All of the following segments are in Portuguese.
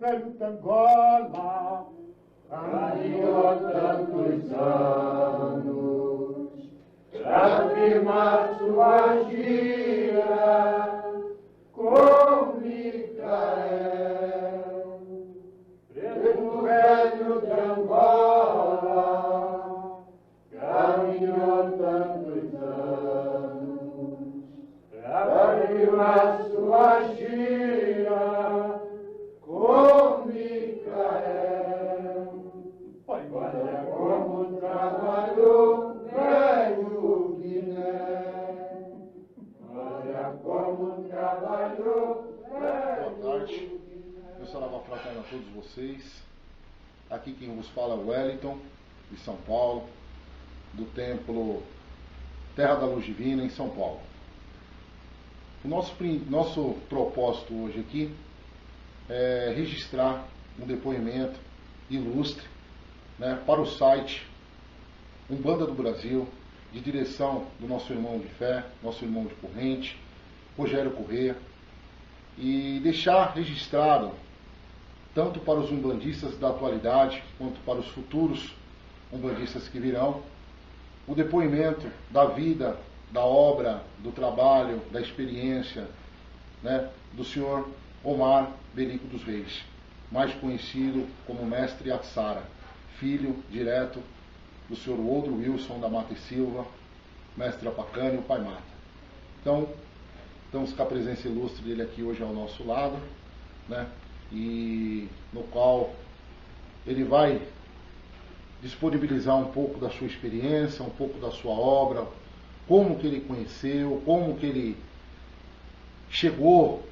velho de Angola caminhou tantos anos pra firmar sua gira com Micael. Preto velho de Angola caminhou tantos anos pra firmar sua gira com Micael. Olha como trabalhou velho Guiné. Olha como trabalhou velho. Boa tarde, meu saravá fraterno a todos vocês. Aqui quem vos fala é o Wellington, de São Paulo, do Templo Terra da Luz Divina, em São Paulo. O nosso propósito hoje aqui é registrar um depoimento ilustre, né, para o site Umbanda do Brasil, de direção do nosso irmão de fé, nosso irmão de corrente, Rogério Corrêa, e deixar registrado, tanto para os umbandistas da atualidade, quanto para os futuros umbandistas que virão, o depoimento da vida, da obra, do trabalho, da experiência, né, do senhor Omar Belico dos Reis, mais conhecido como Mestre Atsara, filho direto do senhor Woldro Wilson da Mata e Silva, Mestre Apacane, o Pai Mata. Então, estamos com a presença ilustre dele aqui hoje ao nosso lado, né, e no qual ele vai disponibilizar um pouco da sua experiência, um pouco da sua obra, como que ele conheceu, como que ele chegou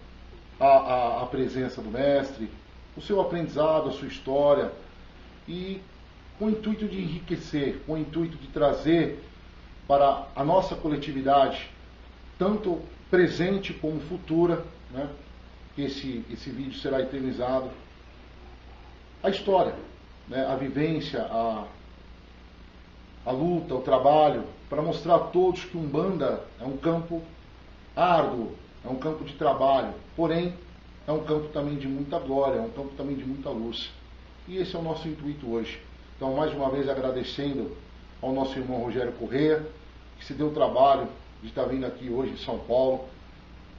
à presença do mestre, o seu aprendizado, a sua história, e com o intuito de enriquecer, com o intuito de trazer para a nossa coletividade, tanto presente como futura, né, que esse vídeo será eternizado, a história, né, a vivência, a luta, o trabalho, para mostrar a todos que Umbanda é um campo árduo, é um campo de trabalho, porém é um campo também de muita glória, é um campo também de muita luz. E esse é o nosso intuito hoje. Então, mais uma vez agradecendo ao nosso irmão Rogério Corrêa, que se deu o trabalho de estar vindo aqui hoje em São Paulo.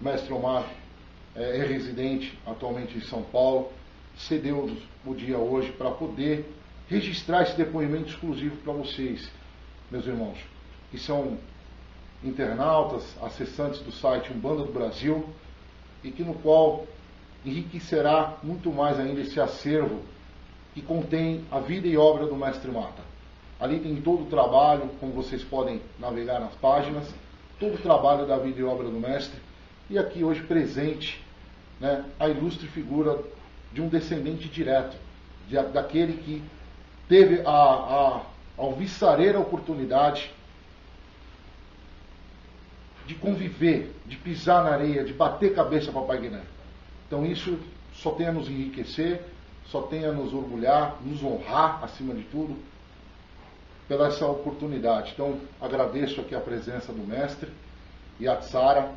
O mestre Omar é residente atualmente em São Paulo, cedeu o dia hoje para poder registrar esse depoimento exclusivo para vocês, meus irmãos, que são internautas, acessantes do site Umbanda do Brasil, e que no qual enriquecerá muito mais ainda esse acervo que contém a vida e obra do Mestre Mata. Ali tem todo o trabalho, como vocês podem navegar nas páginas, todo o trabalho da vida e obra do Mestre, e aqui hoje presente, né, a ilustre figura de um descendente direto, daquele que teve a alvissareira oportunidade de conviver, de pisar na areia, de bater cabeça para Papai Guiné. Então isso só tem a nos enriquecer, só tem a nos orgulhar, nos honrar, acima de tudo, pela essa oportunidade. Então agradeço aqui a presença do mestre e a Tsara,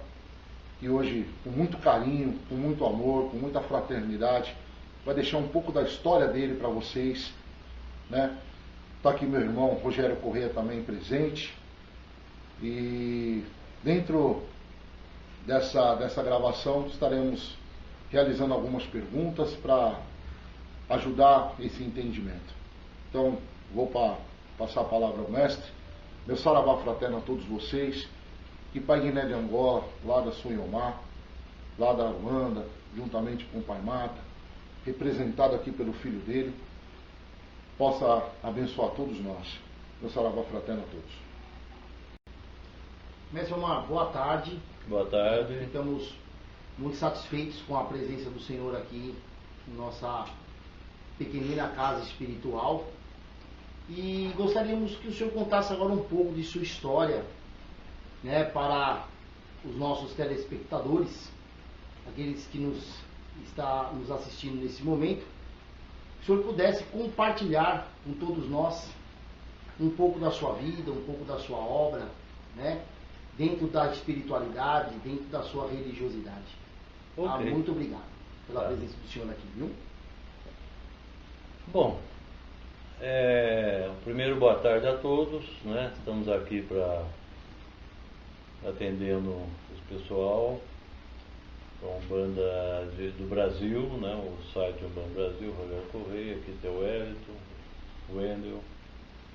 que hoje, com muito carinho, com muito amor, com muita fraternidade, vai deixar um pouco da história dele para vocês, né? Está aqui meu irmão Rogério Corrêa também presente, e dentro dessa gravação estaremos realizando algumas perguntas para ajudar esse entendimento. Então, vou passar a palavra ao mestre. Meu saravá fraterno a todos vocês, que Pai Guiné de Angola, lá da Sonhomar, lá da Ruanda, juntamente com o Pai Mata, representado aqui pelo filho dele, possa abençoar todos nós. Meu saravá fraterno a todos. Mestre Omar, boa tarde. Boa tarde. Estamos muito satisfeitos com a presença do Senhor aqui em nossa pequenina casa espiritual. E gostaríamos que o Senhor contasse agora um pouco de sua história, né, para os nossos telespectadores, aqueles que está nos assistindo nesse momento. Que o Senhor pudesse compartilhar com todos nós um pouco da sua vida, um pouco da sua obra, né, dentro da espiritualidade, dentro da sua religiosidade. Okay. Muito obrigado pela presença do Senhor aqui, viu? Bom, primeiro boa tarde a todos, né? Estamos aqui para atendendo o pessoal da Umbanda do Brasil, né? O site Umbanda Brasil, Rogério Correia, aqui tem o Wellington, o Wendel,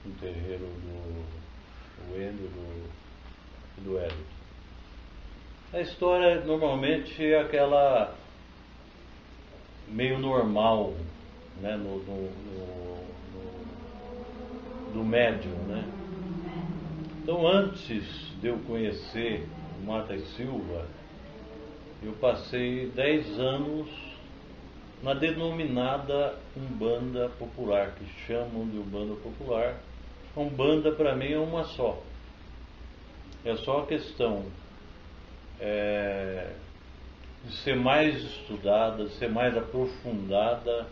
um terreiro do Wendel e do Wellington. A história normalmente é aquela meio normal, né, do médium, né? Então, antes de eu conhecer o Mata e Silva, eu passei 10 anos na denominada Umbanda Popular, que chamam de Umbanda Popular. A Umbanda, para mim, é uma só. É só a questão de ser mais estudada, de ser mais aprofundada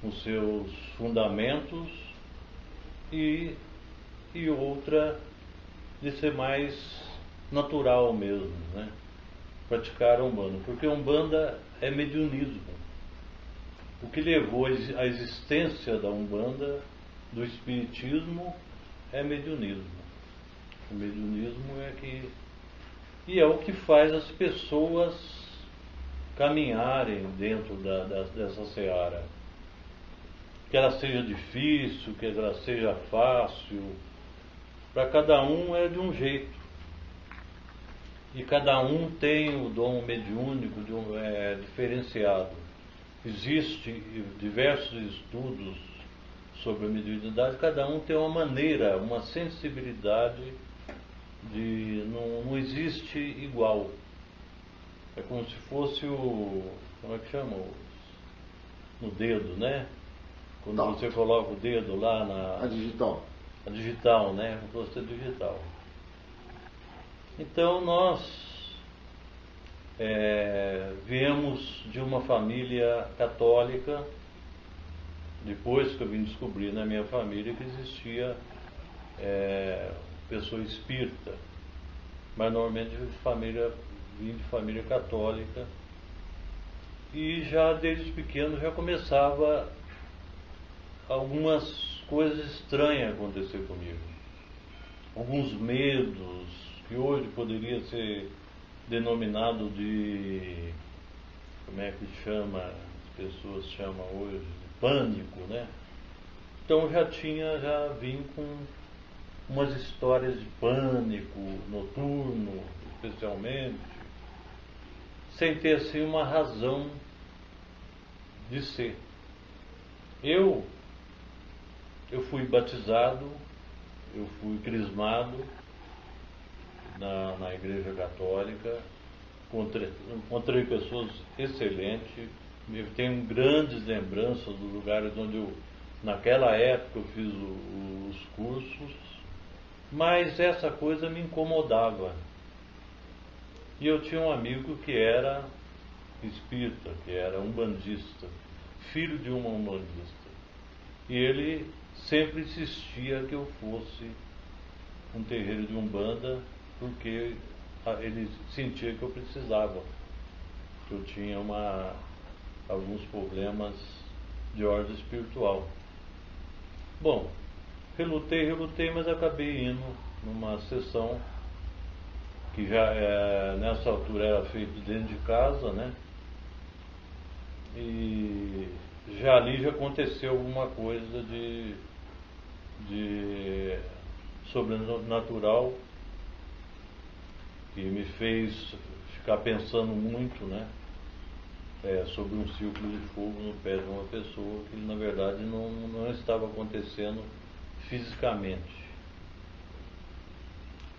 nos seus fundamentos e outra de ser mais natural mesmo, né? Praticar a Umbanda, porque a Umbanda é mediunismo. O que levou à existência da Umbanda, do Espiritismo, é mediunismo. O mediunismo é o que faz as pessoas caminharem dentro dessa seara. Que ela seja difícil, que ela seja fácil, para cada um é de um jeito. E cada um tem o dom mediúnico diferenciado. Existem diversos estudos sobre a mediunidade, cada um tem uma maneira, uma sensibilidade não existe igual. É como se fosse como é que chama? No dedo, né? Quando você coloca o dedo lá A digital. A digital, né? Como se fosse digital. Então nós viemos de uma família católica, depois que eu vim descobrir na minha família que existia pessoa espírita, mas normalmente vim de família católica, e já desde pequeno já começava algumas coisas estranhas a acontecer comigo, alguns medos que hoje poderia ser denominado de, como é que chama, as pessoas chamam hoje de pânico, né? Então já vim com umas histórias de pânico noturno, especialmente, sem ter assim uma razão de ser. Eu fui batizado, eu fui crismado na Igreja Católica, encontrei pessoas excelentes, eu tenho grandes lembranças dos lugares onde naquela época eu fiz os cursos, mas essa coisa me incomodava. E eu tinha um amigo que era espírita, que era umbandista, filho de uma umbandista. E ele sempre insistia que eu fosse um terreiro de Umbanda, porque ele sentia que eu precisava, que eu tinha alguns problemas de ordem espiritual. Bom, relutei, mas acabei indo numa sessão que já nessa altura era feito dentro de casa, né? E já ali já aconteceu alguma coisa de sobrenatural que me fez ficar pensando muito, né? Sobre um círculo de fogo no pé de uma pessoa que na verdade não estava acontecendo fisicamente.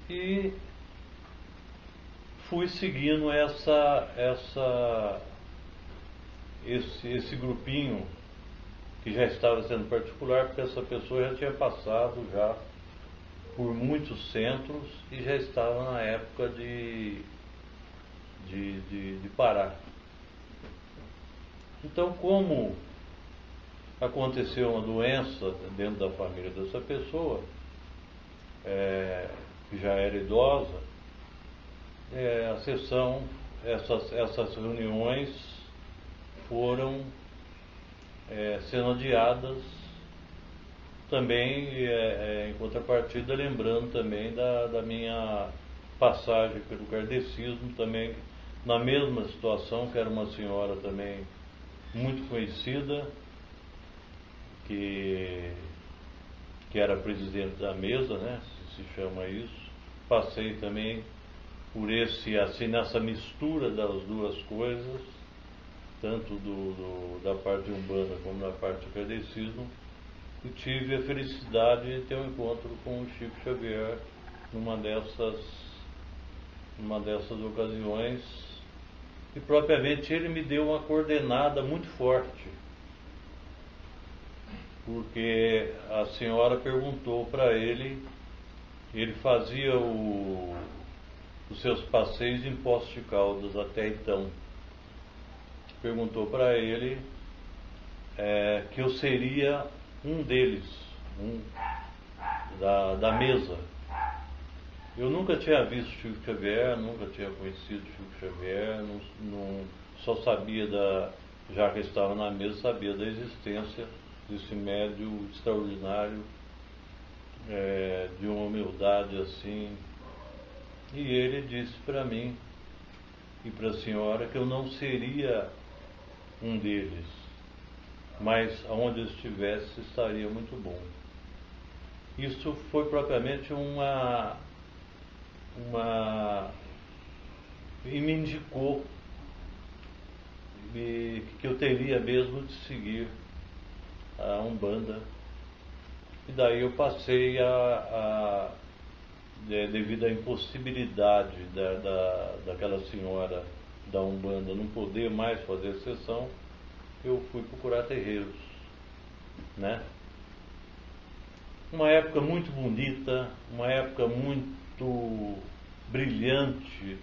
E fui seguindo esse grupinho que já estava sendo particular, porque essa pessoa já tinha passado já por muitos centros e já estava na época de parar. Então, como aconteceu uma doença dentro da família dessa pessoa, que já era idosa, a sessão, essas reuniões foram sendo adiadas, também em contrapartida, lembrando também da minha passagem pelo kardecismo, também na mesma situação, que era uma senhora também muito conhecida, que era presidente da mesa, né, se chama isso. Passei também por nessa mistura das duas coisas, tanto da parte umbanda como da parte do kardecismo, e tive a felicidade de ter um encontro com o Chico Xavier numa dessas ocasiões, e propriamente ele me deu uma coordenada muito forte, porque a senhora perguntou para ele fazia os seus passeios em Poços de Caldas até então. Perguntou para ele que eu seria um deles, da mesa. Eu nunca tinha visto Chico Xavier, nunca tinha conhecido Chico Xavier, só sabia já que estava na mesa, sabia da existência desse médium extraordinário, de uma humildade assim. E ele disse para mim e para a senhora que eu não seria um deles, mas aonde eu estivesse estaria muito bom. Isso foi propriamente e me indicou que eu teria mesmo de seguir a Umbanda. E daí eu passei devido à impossibilidade daquela senhora da Umbanda não poder mais fazer sessão, eu fui procurar terreiros, né? Uma época muito bonita, uma época muito brilhante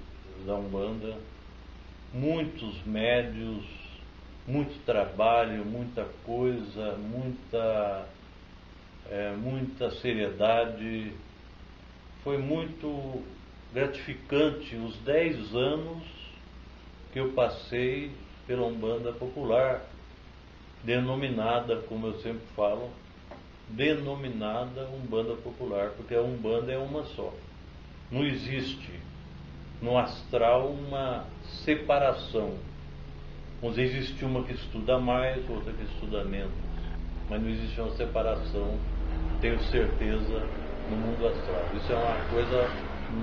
da Umbanda, muitos médios, muito trabalho, muita coisa, muita seriedade. Foi muito gratificante os 10 anos que eu passei pela Umbanda Popular, denominada, como eu sempre falo, denominada Umbanda Popular, porque a Umbanda é uma só. Não existe no astral uma separação. Vamos dizer, existe uma que estuda mais, outra que estuda menos, mas não existe uma separação, tenho certeza, no mundo astral. Isso é uma coisa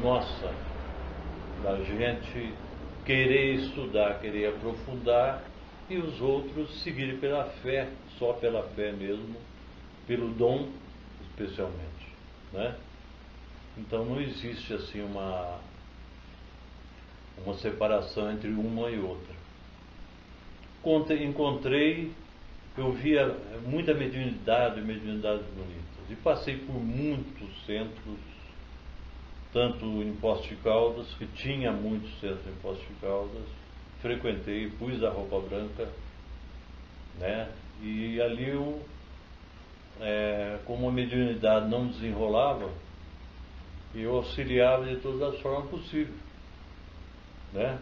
nossa, da gente querer estudar, querer aprofundar, e os outros seguirem pela fé, só pela fé mesmo, pelo dom especialmente, né? Então não existe assim uma separação entre uma e outra. Encontrei, eu via muita mediunidades bonitas, e passei por muitos centros, tanto em Poços de Caldas, que tinha muitos centros em Poços de Caldas, frequentei, pus a roupa branca, né? E ali eu, como a mediunidade não desenrolava, eu auxiliava de todas as formas possíveis, né?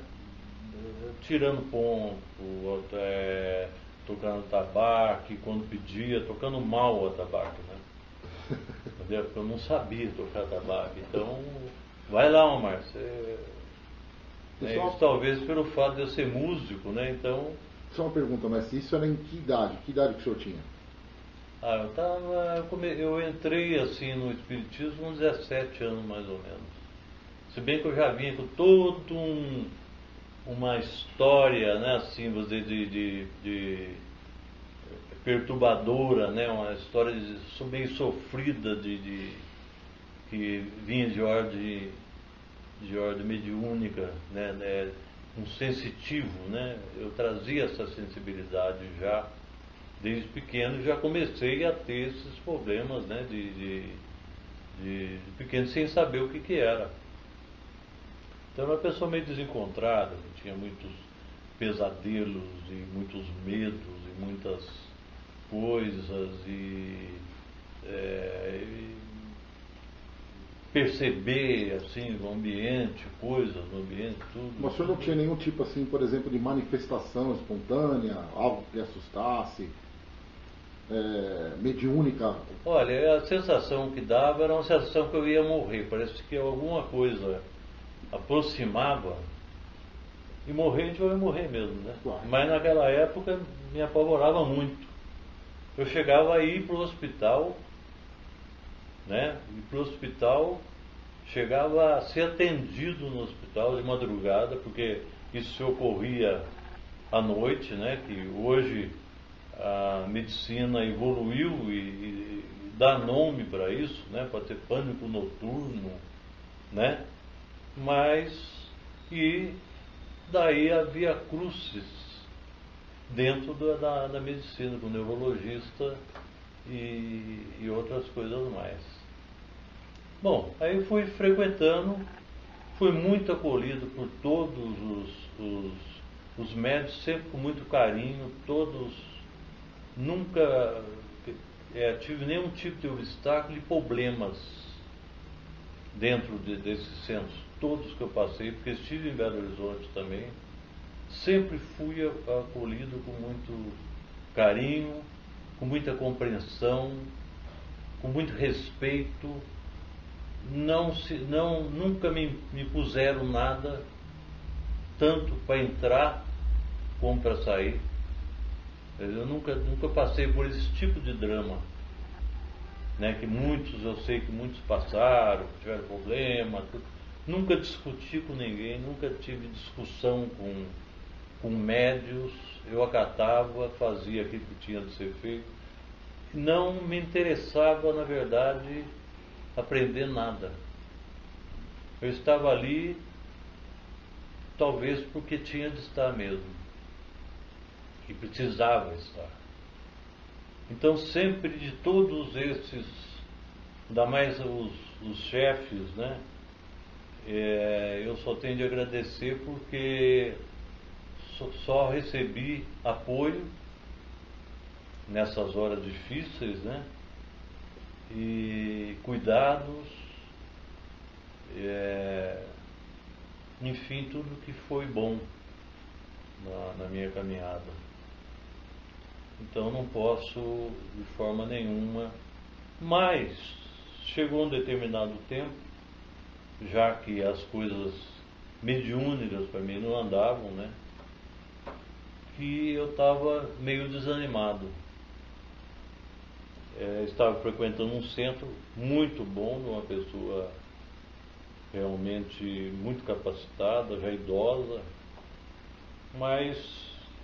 Tirando ponto, tocando tabaco, quando pedia, tocando mal o tabaco, né? Entendeu? Porque eu não sabia tocar tabaco. Então, vai lá, Omar. Isso talvez pelo fato de eu ser músico, né? Então. Só uma pergunta, mas isso era em que idade? Que idade que o senhor tinha? Eu entrei assim no Espiritismo com 17 anos mais ou menos. Se bem que eu já vinha com todo uma história, né, assim, vamos dizer, de perturbadora, né, uma história meio sofrida que vinha de ordem mediúnica, né, um sensitivo, né? Eu trazia essa sensibilidade já desde pequeno, já comecei a ter esses problemas, né, de pequeno, sem saber o que era. Então era uma pessoa meio desencontrada, que tinha muitos pesadelos e muitos medos e muitas coisas e perceber assim o ambiente, coisas no ambiente, tudo. Mas o senhor não tinha nenhum tipo assim, por exemplo, de manifestação espontânea, algo que assustasse? mediúnica? Olha, a sensação que dava era uma sensação que eu ia morrer. Parece que alguma coisa aproximava. E morrer, a gente vai morrer mesmo, né? Claro. Mas naquela época me apavorava muito. Eu chegava a ir para o hospital, né? Ir para o hospital, chegava a ser atendido no hospital de madrugada, porque isso se ocorria à noite, né? Que hoje a medicina evoluiu e dá nome para isso, né? Para ter pânico noturno, né? Mas, e daí havia cruces dentro da medicina, do neurologista e outras coisas mais. Bom, aí fui frequentando, fui muito acolhido por todos os médicos, sempre com muito carinho, todos, nunca tive nenhum tipo de obstáculo e problemas dentro desses centros, todos que eu passei, porque estive em Belo Horizonte também, sempre fui acolhido com muito carinho, com muita compreensão, com muito respeito. Nunca me puseram nada, tanto para entrar como para sair. Eu nunca passei por esse tipo de drama, né? Que eu sei que muitos passaram, que tiveram problema, tudo. Nunca discuti com ninguém, nunca tive discussão com médios. Eu acatava, fazia aquilo que tinha de ser feito. Não me interessava, na verdade, aprender nada. Eu estava ali, talvez porque tinha de estar mesmo, que precisava estar. Então sempre de todos esses, ainda mais os chefes, né? Eu só tenho de agradecer porque só recebi apoio nessas horas difíceis, né? E cuidados, enfim, tudo que foi bom na minha caminhada. Então não posso de forma nenhuma, mas chegou um determinado tempo, já que as coisas mediúnicas para mim não andavam, né? Que eu estava meio desanimado. Estava frequentando um centro muito bom, de uma pessoa realmente muito capacitada, já idosa, mas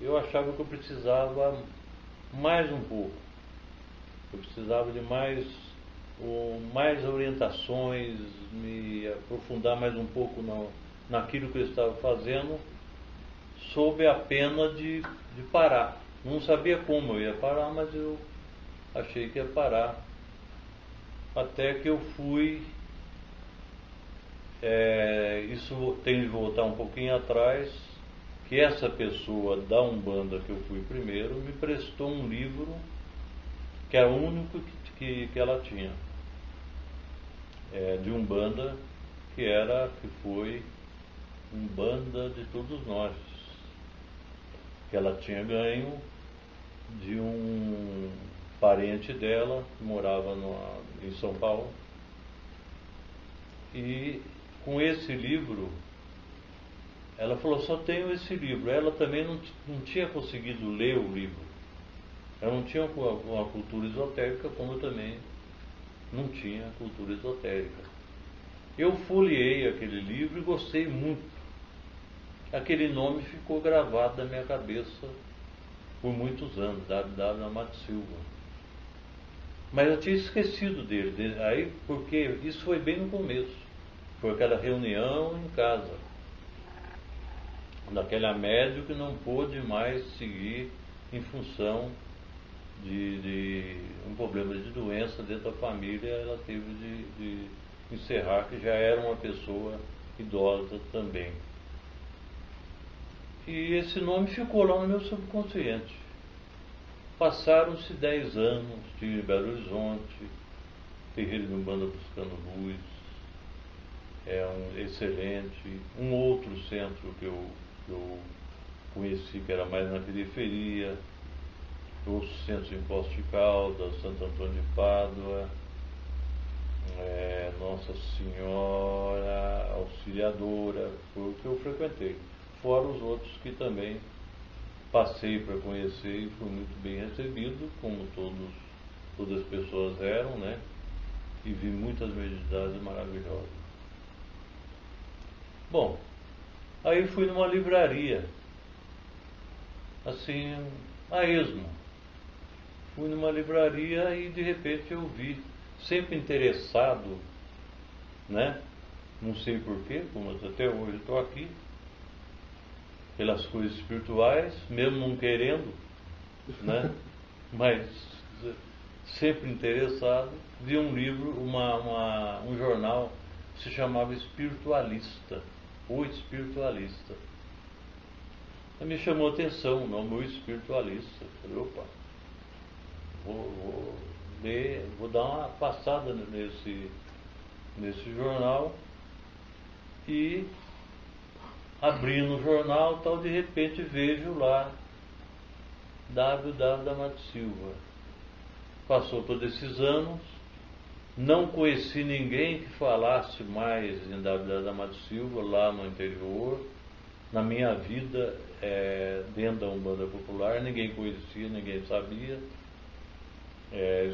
eu achava que eu precisava mais um pouco. Eu precisava de mais orientações, me aprofundar mais um pouco naquilo que eu estava fazendo, sob a pena de parar. Não sabia como eu ia parar, mas eu achei que ia parar. Até que eu fui, isso tem de voltar um pouquinho atrás, que essa pessoa da Umbanda que eu fui primeiro me prestou um livro que era o único que ela tinha, de Umbanda, que foi Umbanda de Todos Nós, que ela tinha ganho de um parente dela que morava em São Paulo. E com esse livro, ela falou, só tenho esse livro. Ela também não tinha conseguido ler o livro. Ela não tinha uma cultura esotérica, como eu também não tinha cultura esotérica. Eu folheei aquele livro e gostei muito. Aquele nome ficou gravado na minha cabeça por muitos anos, W. Amato Silva. Mas eu tinha esquecido dele, aí, porque isso foi bem no começo. Foi aquela reunião em casa, daquela médium que não pôde mais seguir em função de um problema de doença dentro da família. Ela teve de encerrar, que já era uma pessoa idosa também. E esse nome ficou lá no meu subconsciente. Passaram-se 10 anos, estive em Belo Horizonte, terreiro de Umbanda Buscando Luz, um excelente, um outro centro que eu conheci, que era mais na periferia, o Centro de Poços de Caldas, Santo Antônio de Pádua, Nossa Senhora Auxiliadora, foi o que eu frequentei. Fora os outros que também passei para conhecer e fui muito bem recebido, como todas as pessoas eram, né? E vi muitas mediunidades maravilhosas. Bom, aí fui numa livraria, assim, a esmo. Fui numa livraria e de repente eu vi, sempre interessado, né? Não sei porquê, como até hoje estou aqui, pelas coisas espirituais, mesmo não querendo, né? Mas sempre interessado, vi um livro, um jornal que se chamava Espiritualista, O Espiritualista. Me chamou a atenção o nome, O Espiritualista. Falei, opa, vou ler, vou dar uma passada nesse jornal. E abrindo o jornal, tal, de repente vejo lá W.W. D'Amato Silva. Passou todos esses anos, não conheci ninguém que falasse mais em W.W. D'Amato Silva lá no interior. Na minha vida, dentro da Umbanda Popular, ninguém conhecia, ninguém sabia.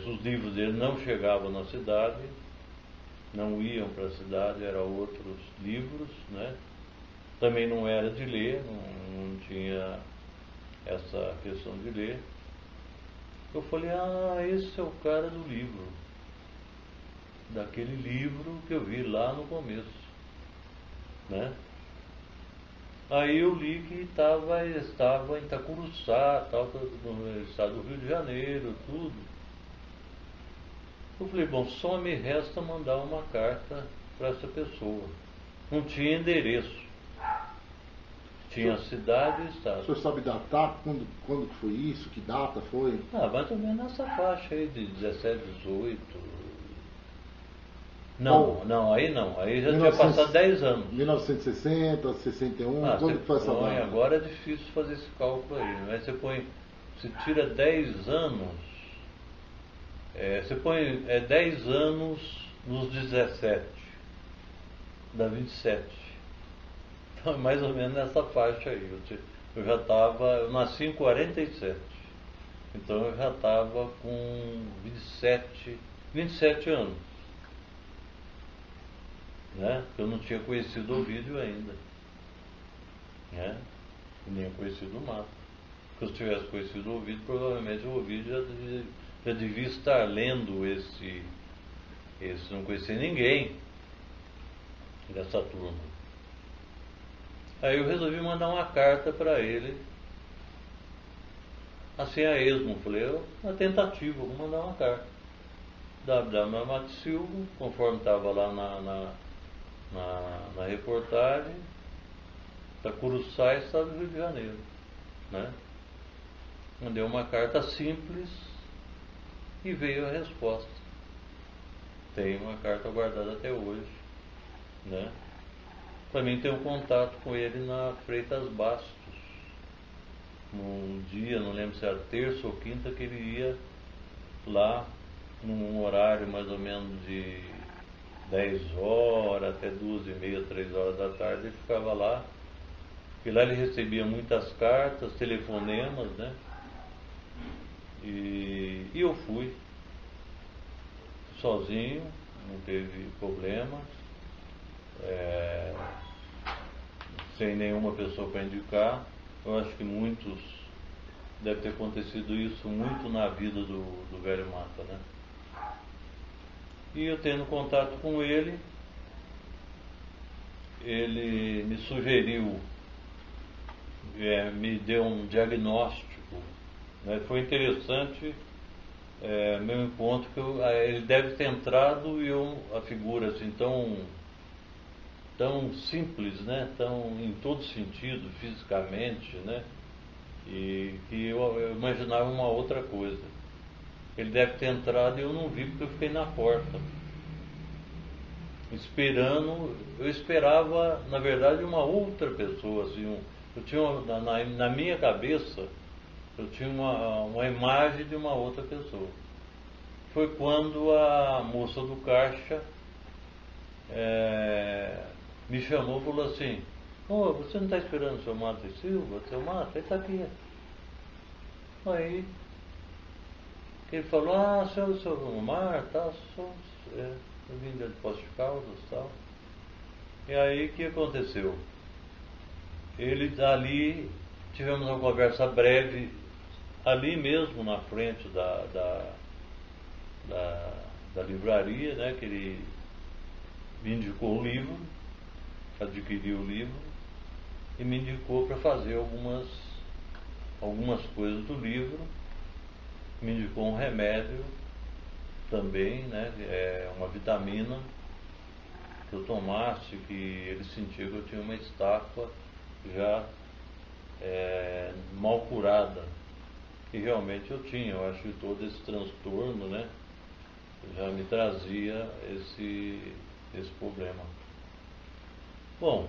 Os livros dele não chegavam na cidade, não iam para a cidade, eram outros livros, né? Também não era de ler, não tinha essa questão de ler. Eu falei, esse é o cara do livro, daquele livro que eu vi lá no começo, né? Aí eu li que estava em Itacuruçá, no estado do Rio de Janeiro, tudo. Eu falei, bom, só me resta mandar uma carta para essa pessoa. Não tinha endereço. Tinha cidade e estado. O senhor sabe datar? Quando que foi isso? Que data foi? Mais ou menos nessa faixa aí de 17, 18. Não, aí não. Aí já 1900, tinha passado 10 anos. 1960, 61, quando que foi essa data? Agora é difícil fazer esse cálculo aí. Mas você tira 10 anos, você põe 10 anos nos 17, dá 27. Então é mais ou menos nessa faixa aí. Eu nasci em 47. Então eu já estava com 27 anos. Né? Eu não tinha conhecido o vídeo ainda. Né? Nem conhecido o mato. Se eu tivesse conhecido o Ovidio, provavelmente o Ovidio já devia estar lendo esse. Não conhecia ninguém dessa turma. Aí eu resolvi mandar uma carta para ele, assim a esmo. Falei, uma tentativa, vou mandar uma carta. W.W. D'Amato Silva, conforme estava lá na reportagem, Itacuruçá, estado do Rio de Janeiro, né? Mandei uma carta simples e veio a resposta. Tem uma carta guardada até hoje, né? Também tenho contato com ele na Freitas Bastos. Num dia, não lembro se era terça ou quinta, que ele ia lá num horário mais ou menos de 10 horas até 2h30, 3 horas da tarde, ele ficava lá. E lá ele recebia muitas cartas, telefonemas, né? E eu fui sozinho, não teve problemas, sem nenhuma pessoa para indicar. Eu acho que muitos deve ter acontecido isso muito na vida do velho Mata, né? E eu tendo contato com ele me sugeriu, me deu um diagnóstico, né? Foi interessante meu encontro, que ele deve ter entrado e a figura assim tão simples, né? Tão em todo sentido, fisicamente, né? E que eu imaginava uma outra coisa. Ele deve ter entrado e eu não vi, porque eu fiquei na porta esperando. Eu esperava, na verdade, uma outra pessoa, assim. Eu tinha na minha cabeça Eu tinha uma imagem de uma outra pessoa. Foi quando a moça do caixa me chamou e falou assim: "Ô, você não está esperando o seu Márcio Silva? O seu Márcio, ele está aqui." Aí ele falou: "Ah, seu Mar, tal, eu vim de Poços de Caldas, tal." E aí o que aconteceu? Ele ali, tivemos uma conversa breve, ali mesmo na frente da livraria, né, que ele me indicou o livro, adquiriu o livro e me indicou para fazer algumas coisas do livro. Me indicou um remédio também, né, uma vitamina que eu tomasse, que ele sentia que eu tinha uma estátua já mal curada, que realmente eu tinha. Eu acho que todo esse transtorno, né, já me trazia esse problema. Bom,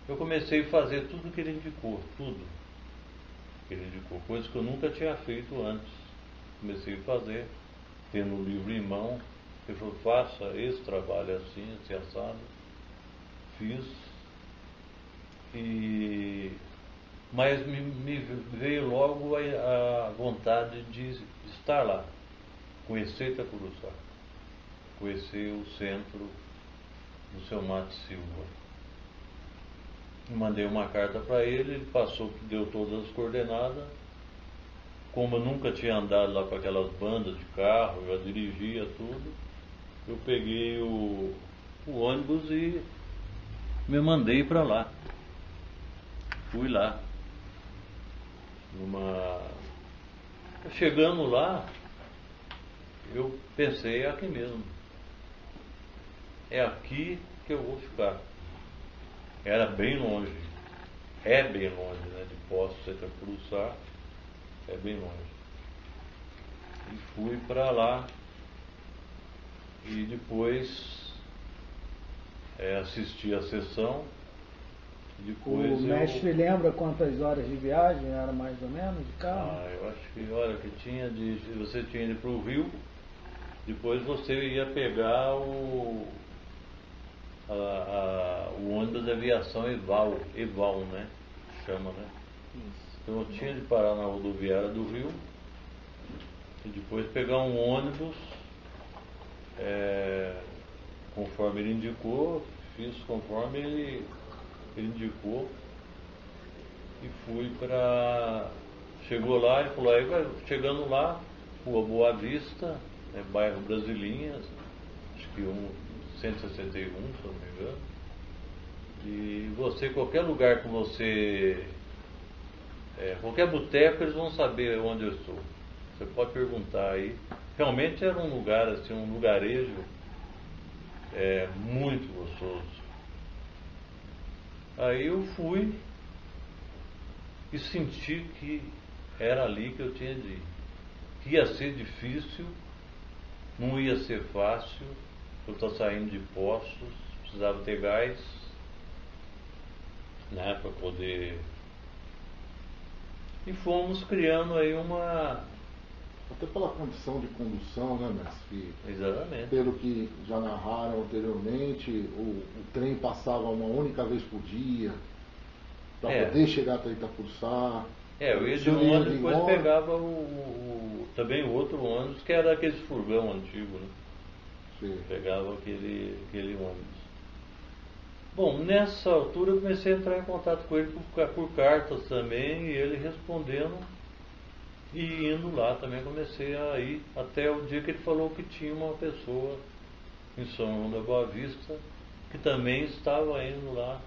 eu comecei a fazer tudo que ele indicou, tudo que ele indicou, coisas que eu nunca tinha feito antes. Comecei a fazer, tendo o livro em mão. Ele falou: "Faça esse trabalho assim, esse assado." Fiz. Mas me veio logo a vontade de estar lá, conhecer Itacuruçá, conhecer o centro do seu Márcio Silva. Mandei uma carta para ele passou, deu todas as coordenadas. Como eu nunca tinha andado lá com aquelas bandas de carro, eu já dirigia tudo, eu peguei o ônibus e me mandei para lá. Fui lá. Chegando lá, eu pensei: é aqui mesmo. É aqui que eu vou ficar. Era bem longe. É bem longe, né? De Poços a Itacuruçá. É bem longe. E fui para lá. E depois assisti a sessão. Depois o mestre lembra quantas horas de viagem era mais ou menos de carro? Eu acho que, olha, que você tinha ido para o Rio, depois você ia pegar o ônibus da aviação Eval, né? Chama, né? Isso. Então eu tinha de parar na rodoviária do Rio e depois pegar um ônibus, conforme ele indicou, fiz conforme ele indicou e fui para... Chegou lá, ele falou: "Aí chegando lá, Rua Boa Vista, bairro Brasilinhas, acho que 161, se eu não me engano. E você, qualquer lugar que você... qualquer boteco, eles vão saber onde eu estou. Você pode perguntar aí." Realmente era um lugar, assim, um lugarejo muito gostoso. Aí eu fui e senti que era ali que eu tinha de ir. Que ia ser difícil, não ia ser fácil. Eu estou saindo de Poços, precisava ter gás, né, para poder... E fomos criando aí Até pela condição de condução, né, mestre? Exatamente. Pelo que já narraram anteriormente, o trem passava uma única vez por dia para poder chegar até Itacuruçá. Eu ia de ônibus, depois pegava também o outro ônibus, que era aquele furgão antigo, né? Sim. Pegava aquele ônibus. Bom, nessa altura eu comecei a entrar em contato com ele por cartas também, e ele respondendo. E indo lá também comecei a ir, até o dia que ele falou que tinha uma pessoa em São João da Boa Vista que também estava indo lá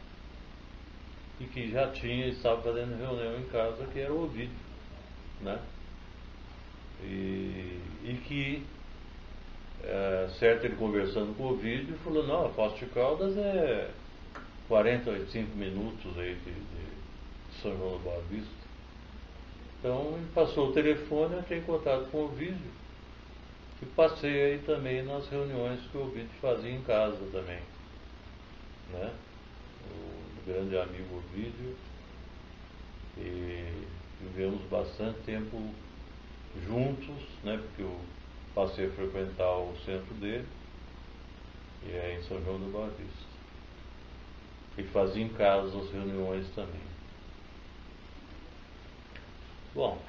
e que já estava fazendo reunião em casa, que era o Ovídio, né? E que, certo, ele conversando com o Ovídio, falou: "Não, a Poços de Caldas é 45 minutos aí de São João da Boa Vista." Então ele passou o telefone, eu entrei em contato com o Ovídio e passei aí também nas reuniões que o Ovídio fazia em casa também, né? O grande amigo Ovídio. E vivemos bastante tempo juntos, né? Porque eu passei a frequentar o centro dele, e é em São João do Boa Vista. E fazia em casa as reuniões também. Bom,